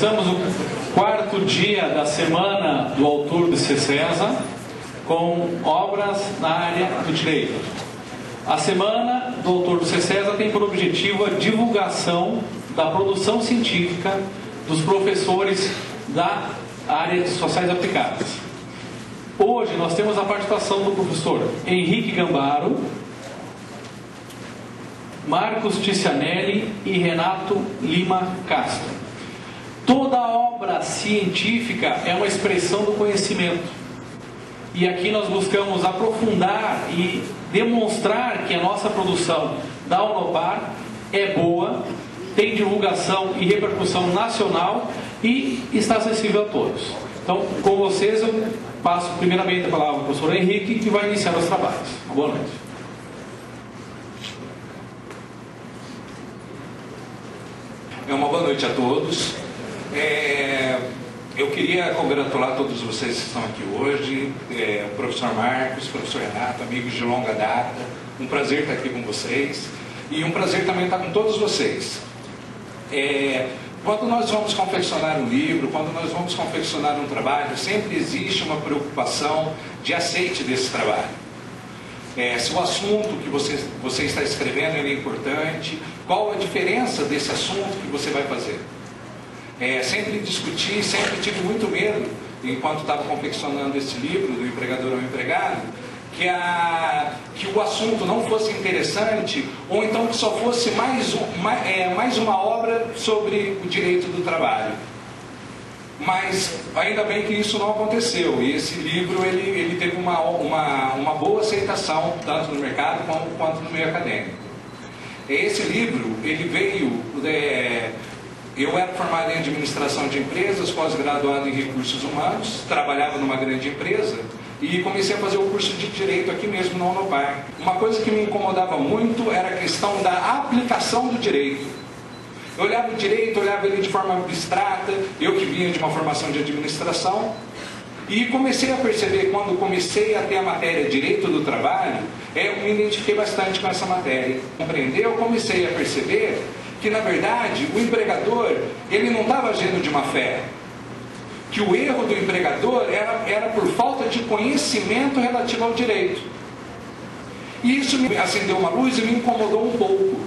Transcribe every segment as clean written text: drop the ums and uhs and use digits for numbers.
Começamos o quarto dia da semana do autor do CCESA com obras na área do direito. A semana do autor do CCESA tem por objetivo a divulgação da produção científica dos professores da área de sociais aplicadas. Hoje nós temos a participação do professor Henrique Gambaro, Marcos Ticianelli e Renato Lima Castro. Toda obra científica é uma expressão do conhecimento. E aqui nós buscamos aprofundar e demonstrar que a nossa produção da Unopar é boa, tem divulgação e repercussão nacional e está acessível a todos. Então, com vocês eu passo primeiramente a palavra ao professor Henrique, que vai iniciar os trabalhos. Boa noite. Uma boa noite a todos. Eu queria congratular todos vocês que estão aqui hoje, o professor Marcos, o professor Renato, amigos de longa data. Um prazer estar aqui com vocês e um prazer também estar com todos vocês. Quando nós vamos confeccionar um livro, quando nós vamos confeccionar um trabalho, sempre existe uma preocupação de aceite desse trabalho. Se o assunto que você está escrevendo é importante, qual a diferença desse assunto que você vai fazer? Sempre discuti, sempre tive muito medo, enquanto estava confeccionando esse livro, do empregador ao empregado, que o assunto não fosse interessante, ou então que só fosse mais uma obra sobre o direito do trabalho. Mas ainda bem que isso não aconteceu, e esse livro ele teve uma boa aceitação, tanto no mercado quanto no meio acadêmico. Esse livro, ele veio... Eu era formado em administração de empresas, pós-graduado em recursos humanos, trabalhava numa grande empresa e comecei a fazer o curso de Direito aqui mesmo na Unopar. Uma coisa que me incomodava muito era a questão da aplicação do direito. Eu olhava o direito, olhava ele de forma abstrata, eu que vinha de uma formação de administração, e comecei a perceber, quando comecei a ter a matéria Direito do Trabalho, eu me identifiquei bastante com essa matéria. Compreender, eu comecei a perceber que, na verdade, o empregador, ele não estava agindo de má fé. Que o erro do empregador era por falta de conhecimento relativo ao direito. E isso me acendeu uma luz e me incomodou um pouco.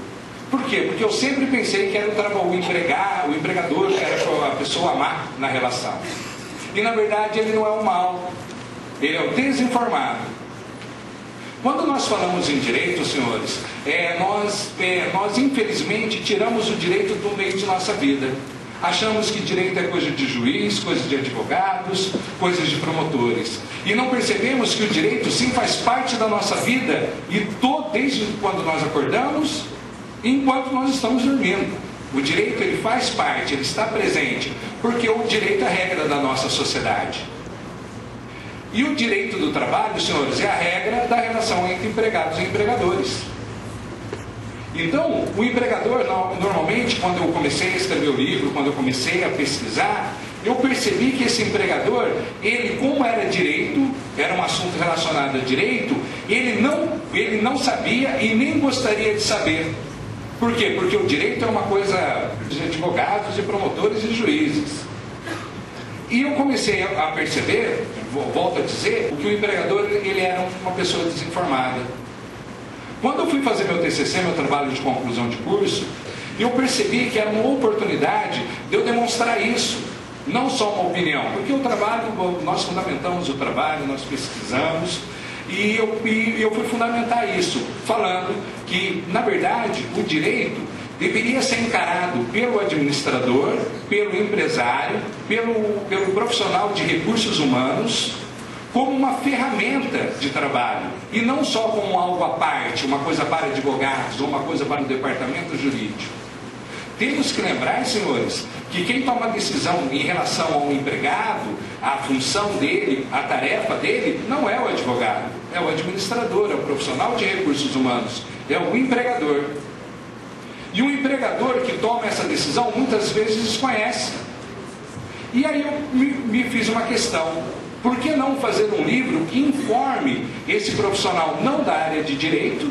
Por quê? Porque eu sempre pensei que era o empregador era a pessoa má na relação. E, na verdade, ele não é o mal. Ele é o desinformado. Quando nós falamos em direito, senhores, nós infelizmente tiramos o direito do meio de nossa vida. Achamos que direito é coisa de juiz, coisa de advogados, coisas de promotores. E não percebemos que o direito sim faz parte da nossa vida, e desde quando nós acordamos, enquanto nós estamos dormindo. O direito ele faz parte, ele está presente, porque o direito é a regra da nossa sociedade. E o direito do trabalho, senhores, é a regra da relação entre empregados e empregadores. Então, o empregador, normalmente, quando eu comecei a escrever o livro, quando eu comecei a pesquisar, eu percebi que esse empregador, ele, como era direito, era um assunto relacionado a direito, ele não sabia e nem gostaria de saber. Por quê? Porque o direito é uma coisa de advogados, de promotores e de juízes. E eu comecei a perceber, volto a dizer, que o empregador ele era uma pessoa desinformada. Quando eu fui fazer meu TCC, meu trabalho de conclusão de curso, eu percebi que era uma oportunidade de eu demonstrar isso, não só uma opinião, porque o trabalho, nós fundamentamos o trabalho, nós pesquisamos, e eu fui fundamentar isso, falando que, na verdade, o direito deveria ser encarado pelo administrador, pelo empresário, pelo profissional de recursos humanos, como uma ferramenta de trabalho, e não só como algo à parte, uma coisa para advogados, ou uma coisa para o departamento jurídico. Temos que lembrar, senhores, que quem toma decisão em relação ao empregado, a função dele, a tarefa dele, não é o advogado, é o administrador, é o profissional de recursos humanos, é o empregador. E o empregador que toma essa decisão muitas vezes desconhece. E aí eu me fiz uma questão: por que não fazer um livro que informe esse profissional não da área de direito,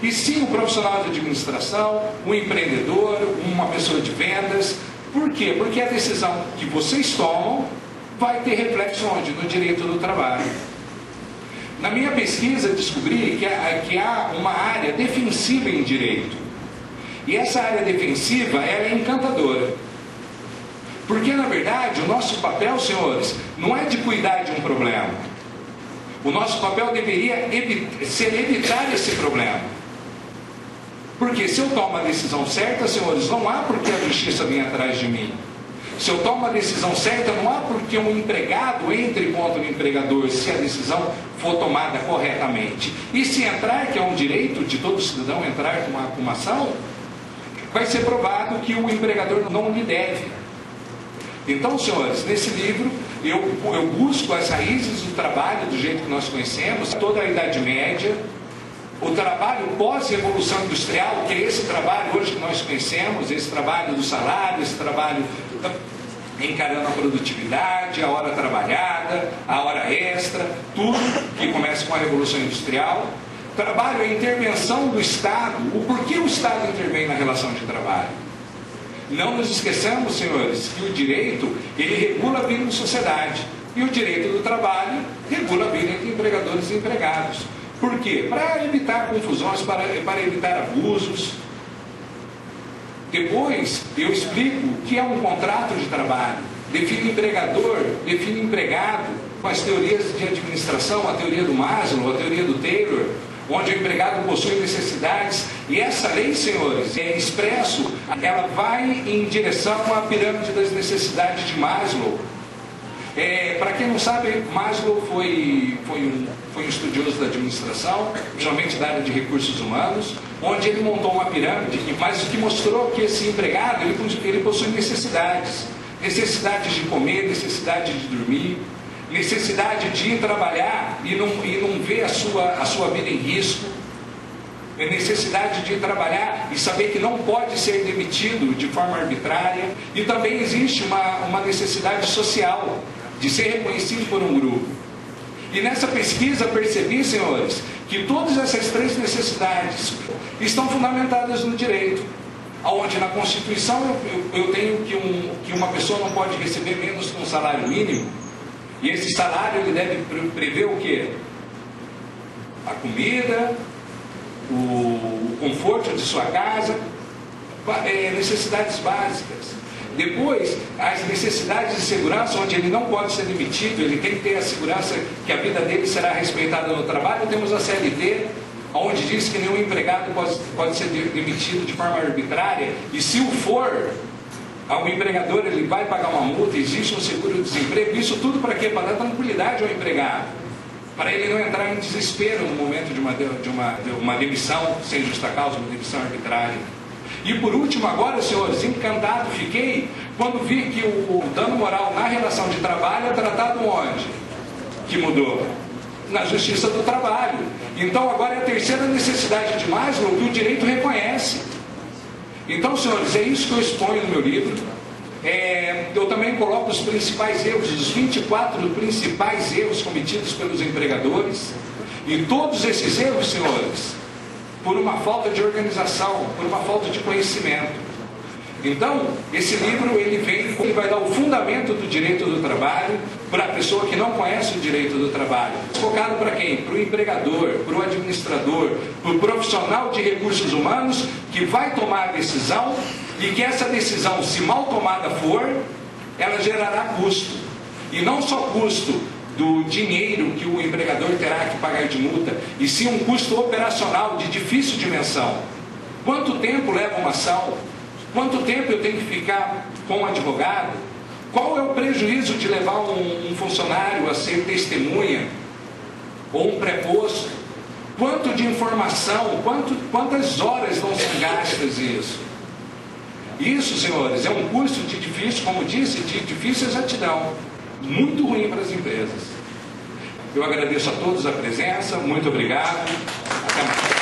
e sim o profissional de administração, o empreendedor, uma pessoa de vendas, Por quê? Porque a decisão que vocês tomam vai ter reflexo onde? No direito do trabalho. Na minha pesquisa, descobri que há uma área defensiva em direito. E essa área defensiva, ela é encantadora. Porque, na verdade, o nosso papel, senhores, não é de cuidar de um problema. O nosso papel deveria ser evitar esse problema. Porque se eu tomo a decisão certa, senhores, não há por que a justiça venha atrás de mim. Se eu tomo a decisão certa, não há por que um empregado entre contra o empregador, se a decisão for tomada corretamente. E se entrar, que é um direito de todo cidadão entrar com uma ação, vai ser provado que o empregador não lhe deve. Então, senhores, nesse livro eu busco as raízes do trabalho do jeito que nós conhecemos, toda a Idade Média, o trabalho pós-revolução industrial, que é esse trabalho hoje que nós conhecemos, esse trabalho do salário, esse trabalho encarando a produtividade, a hora trabalhada, a hora extra, tudo que começa com a revolução industrial. Trabalho é a intervenção do Estado. O porquê o Estado intervém na relação de trabalho? Não nos esqueçamos, senhores, que o direito, ele regula a vida em sociedade. E o direito do trabalho regula a vida entre empregadores e empregados. Por quê? Para evitar confusões, para evitar abusos. Depois, eu explico o que é um contrato de trabalho. Define empregador, define empregado, com as teorias de administração, a teoria do Maslow, a teoria do Taylor, onde o empregado possui necessidades. E essa lei, senhores, é expresso, ela vai em direção à pirâmide das necessidades de Maslow. Para quem não sabe, Maslow foi um estudioso da administração, principalmente da área de recursos humanos, onde ele montou uma pirâmide, mas que mostrou que esse empregado, ele possui necessidades. Necessidades de comer, necessidade de dormir, necessidade de ir trabalhar e não ver a sua vida em risco, necessidade de ir trabalhar e saber que não pode ser demitido de forma arbitrária, e também existe uma necessidade social de ser reconhecido por um grupo. E nessa pesquisa percebi, senhores, que todas essas três necessidades estão fundamentadas no direito, onde na Constituição eu tenho que uma pessoa não pode receber menos que um salário mínimo, e esse salário ele deve prever o quê? A comida, o conforto de sua casa, necessidades básicas. Depois, as necessidades de segurança, onde ele não pode ser demitido, ele tem que ter a segurança que a vida dele será respeitada no trabalho. Temos a CLT, onde diz que nenhum empregado pode ser demitido de forma arbitrária, e se o for, o empregador ele vai pagar uma multa, existe um seguro-desemprego. Isso tudo para quê? Para dar tranquilidade ao empregado, para ele não entrar em desespero no momento de uma demissão sem justa causa, uma demissão arbitrária. E por último, agora, senhores, encantado fiquei quando vi que o dano moral na relação de trabalho é tratado onde? Que mudou? Na Justiça do Trabalho. Então agora é a terceira necessidade de Maslow que o direito reconhece. Então, senhores, é isso que eu exponho no meu livro. Eu também coloco os principais erros, os 24 principais erros cometidos pelos empregadores. E todos esses erros, senhores, por uma falta de organização, por uma falta de conhecimento. Então, esse livro ele vai dar o fundamento do direito do trabalho para a pessoa que não conhece o direito do trabalho. Focado para quem? Para o empregador, para o administrador, para o profissional de recursos humanos que vai tomar a decisão, e que essa decisão, se mal tomada for, ela gerará custo. E não só custo do dinheiro que o empregador terá que pagar de multa, e sim um custo operacional de difícil dimensão. Quanto tempo leva uma ação? Quanto tempo eu tenho que ficar com um advogado? Qual é o prejuízo de levar um funcionário a ser testemunha ou um preposto? Quanto de informação, quantas horas vão ser gastas isso? Isso, senhores, é um custo de difícil, como disse, de difícil exatidão. Muito ruim para as empresas. Eu agradeço a todos a presença, muito obrigado. Até mais.